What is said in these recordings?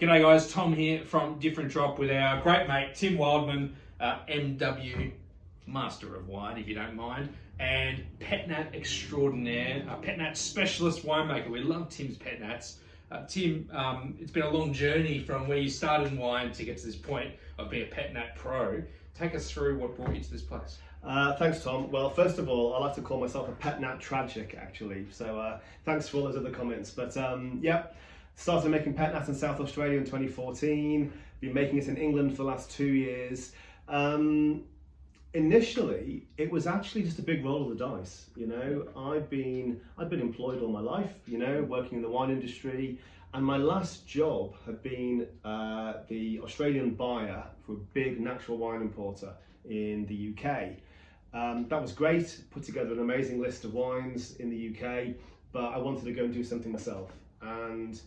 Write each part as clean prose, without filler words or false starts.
G'day guys, Tom here from Different Drop with our great mate Tim Wildman MW, Master of Wine if you don't mind, and Pet Nat extraordinaire, Pet Nat specialist winemaker. We love Tim's Pet Nats. Tim, it's been a long journey from where you started in wine to get to this point of being a Pet Nat pro. Take us through what brought you to this place. Thanks, Tom. Well, first of all, I like to call myself a Pet Nat tragic, actually. So thanks for all those other comments. But yeah, started making Pet Nats in South Australia in 2014. Been making it in England for the last 2 years. Initially, it was actually just a big roll of the dice. You know, I've been employed all my life. You know, working in the wine industry, and my last job had been the Australian buyer for a big natural wine importer in the UK. That was great. Put together an amazing list of wines in the UK, but I wanted to go and do something myself. And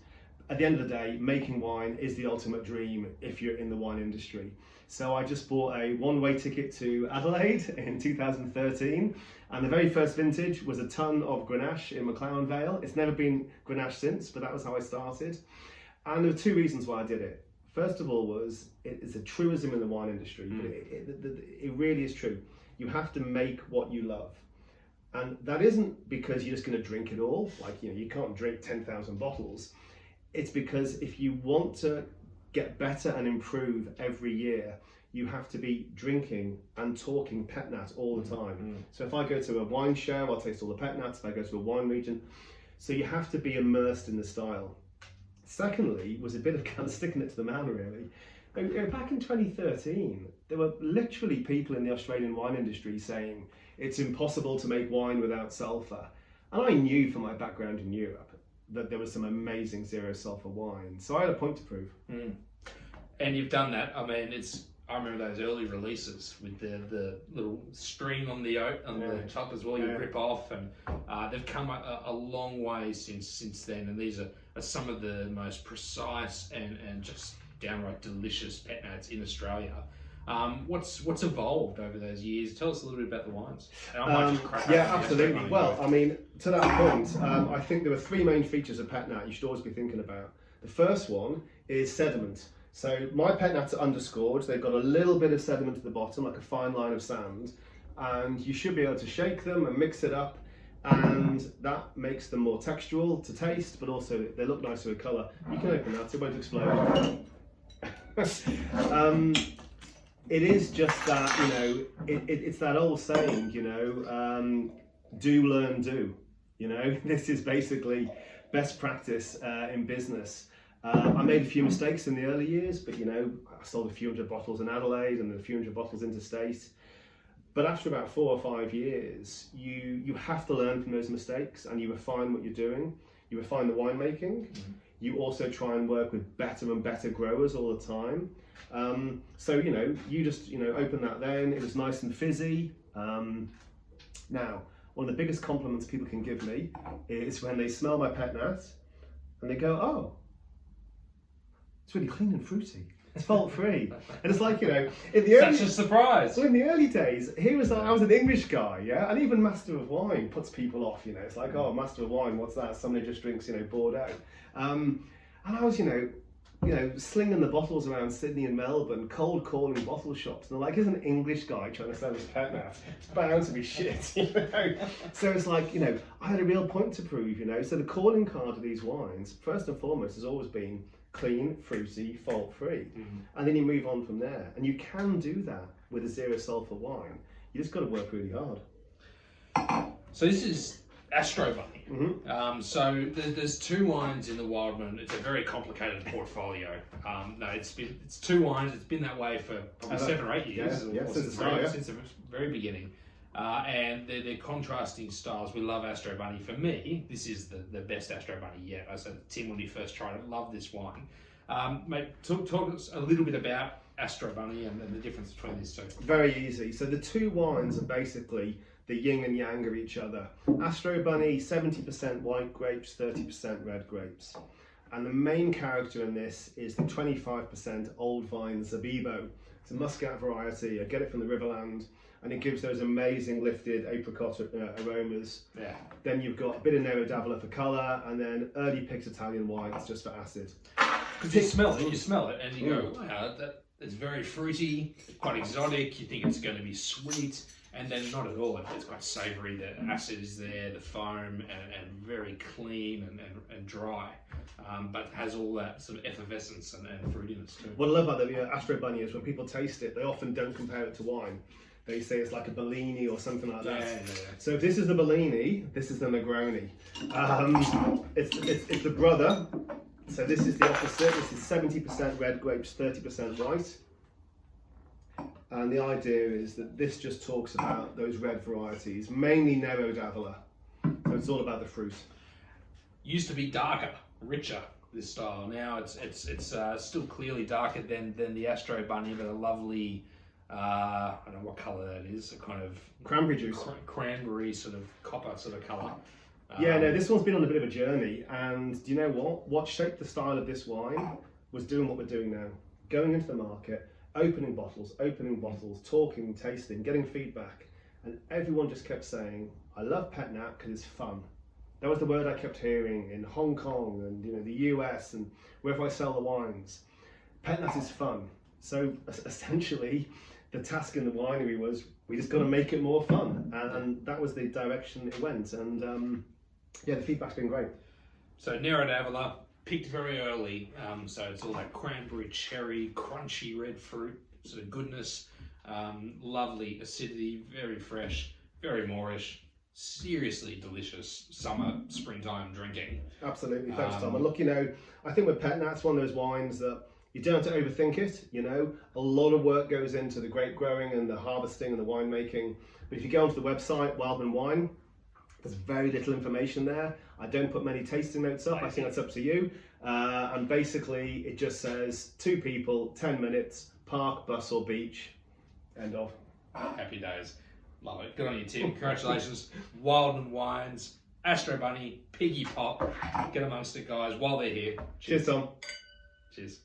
at the end of the day, making wine is the ultimate dream if you're in the wine industry. So I just bought a one-way ticket to Adelaide in 2013, and the very first vintage was a ton of Grenache in McLaren Vale. It's never been Grenache since, but that was how I started. And there were two reasons why I did it. First of all was, it's a truism in the wine industry, but it really is true. You have to make what you love. And that isn't because you're just going to drink it all, like, you know, you can't drink 10,000 bottles. It's because if you want to get better and improve every year, you have to be drinking and talking Pet Nat all the time. So if I go to a wine show, I'll taste all the Pet Nats. If I go to a wine region, so you have to be immersed in the style. Secondly, was a bit of kind of sticking it to the man, really. Back in 2013, there were literally people in the Australian wine industry saying it's impossible to make wine without sulphur. And I knew from my background in Europe that there was some amazing zero sulphur wine. So I had a point to prove. And you've done that. I mean, I remember those early releases with the little string on the top as well. You rip off, and they've come a long way since then. And these are some of the most precise and just downright delicious Pet Nats in Australia. What's evolved over those years? Tell us a little bit about the wines. And I might just crack yeah, absolutely. Well, I mean, to that point, I think there are three main features of Pet Nat you should always be thinking about. The first one is sediment. So my Pet Nats are underscored. They've got a little bit of sediment at the bottom, like a fine line of sand, and you should be able to shake them and mix it up, and that makes them more textural to taste, but also they look nicer with colour. You can open that, it won't explode. It is just that, you know, it's that old saying, you know, do, learn, do. You know, this is basically best practice in business. I made a few mistakes in the early years, but, you know, I sold a few hundred bottles in Adelaide and a few hundred bottles interstate. But after about 4 or 5 years, you have to learn from those mistakes, and you refine what you're doing. You refine the winemaking. You also try and work with better and better growers all the time. So, you know, you just, you know, open that then. It was nice and fizzy. Now, one of the biggest compliments people can give me is when they smell my Pet Nat and they go, oh, it's really clean and fruity. It's fault-free. And it's like, you know, in the early... Such a surprise. Well, in the early days, I was an English guy, yeah? And even Master of Wine puts people off, you know. It's like, oh, Master of Wine, what's that? Somebody just drinks, you know, Bordeaux. And I was, you know, slinging the bottles around Sydney and Melbourne, cold calling bottle shops. And they're like, here's an English guy trying to sell his Pet Nat. It's bound to be shit, you know. So it's like, you know, I had a real point to prove, you know. So the calling card of these wines, first and foremost, has always been clean, fruity, fault-free. And then you move on from there. And you can do that with a zero sulphur wine. You just got to work really hard. So this is Astro Bunny. So there's two wines in the Wildman. It's a very complicated portfolio. No, it's two wines. It's been that way for probably 7 or 8 years. Since the very beginning. And they're contrasting styles. We love Astro Bunny. For me, this is the best Astro Bunny yet. I said Tim, when he first tried it, loved this wine. Mate, talk us a little bit about Astro Bunny and the difference between these two. Very easy. So the two wines are basically the yin and yang of each other. Astro Bunny, 70% white grapes, 30% red grapes. And the main character in this is the 25% old vine Zabibo. It's a muscat variety. I get it from the Riverland, and it gives those amazing lifted apricot aromas. Yeah. Then you've got a bit of Nero d'Avola for colour, and then early picked Italian whites just for acid. Because you smell it, and you go, wow, it's very fruity, quite exotic. You think it's going to be sweet, and then not at all. It's quite savoury. The acid is there, the foam, and very clean and dry, but has all that sort of effervescence and fruitiness too. What I love about the Astro Bunny is when people taste it, they often don't compare it to wine. They say it's like a Bellini or something like that. Yeah. So if this is the Bellini, this is the Negroni. It's the brother. So this is the opposite. This is 70% red grapes, 30% white. And the idea is that this just talks about those red varieties, mainly Nero d'Avola. So it's all about the fruit. Used to be darker, richer, this style. Now it's still clearly darker than the Astro Bunny, but a lovely, I don't know what colour that is, a kind of cranberry juice, cranberry sort of copper sort of colour. Yeah, no, this one's been on a bit of a journey, and do you know what? What shaped the style of this wine was doing what we're doing now, going into the market, opening bottles, talking, tasting, getting feedback, and everyone just kept saying, "I love Pet Nat because it's fun." That was the word I kept hearing in Hong Kong and the US and wherever I sell the wines. Pet Nat is fun. So essentially, the task in the winery was we just got to make it more fun, and that was the direction it went. And yeah, the feedback's been great. So Nero d'Avola, picked very early, so it's all that cranberry, cherry, crunchy red fruit sort of goodness, lovely acidity, very fresh, very moreish. Seriously delicious summer, springtime drinking. Absolutely, thanks Tom. And look, I think with Pet Nat, it's one of those wines that you don't have to overthink it. A lot of work goes into the grape growing and the harvesting and the winemaking. But if you go onto the website, Wildman Wine, there's very little information there. I don't put many tasting notes up. I think that's up to you. And basically, it just says 2 people, 10 minutes, park, bus or beach, end of. Happy days. Love it. Good on you, Tim. Congratulations. Wildman Wines, Astro Bunny, Piggy Pop. Get amongst it, guys, while they're here. Cheers Tom. Cheers.